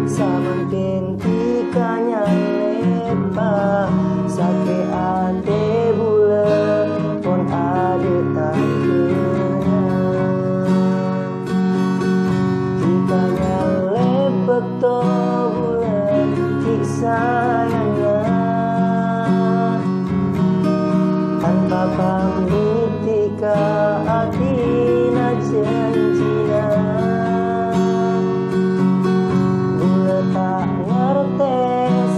Samangkin tikanya lepa sake ate bulan pon ade tangkenya tikanya lepek to bulan tik sayangnya tanpa pamit tika atina janjina tak ngerti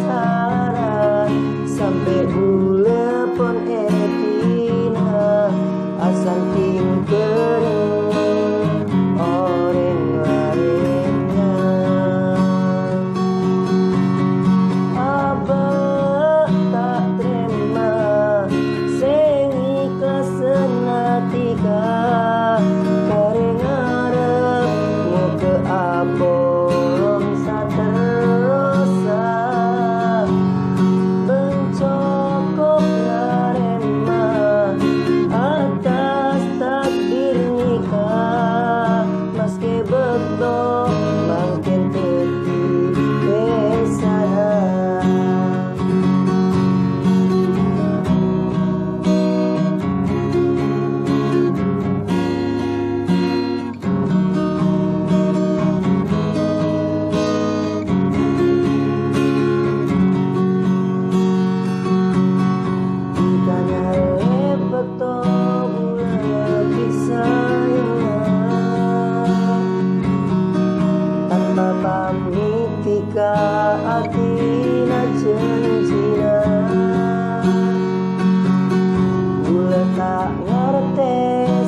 salah sampai bule pon etina asal ting kering orang lainnya abah tak terima sing ikhlas senatika kareng ngarep mau ke apolong saterosa mencokok narema atas takdir nikah meski betul makin teti besana tanpa pamit tika atina janjina bule tak ngerti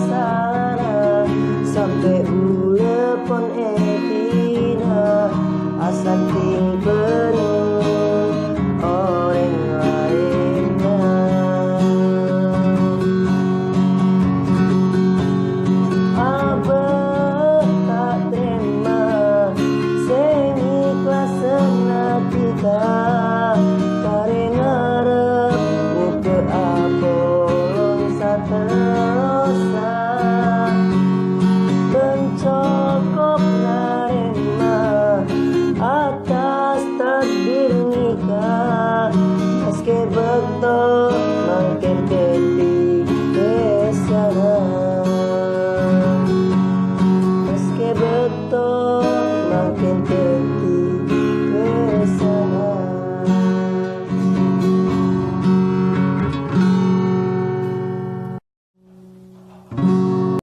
salah sampai bule pon etina asal ting pening orang lainnya abah tak terima sing ikhlas senatika kareng ngarep mau ke apolong saterosa mencokok narema atas takdir nikah meski betul makin keti besana meski betul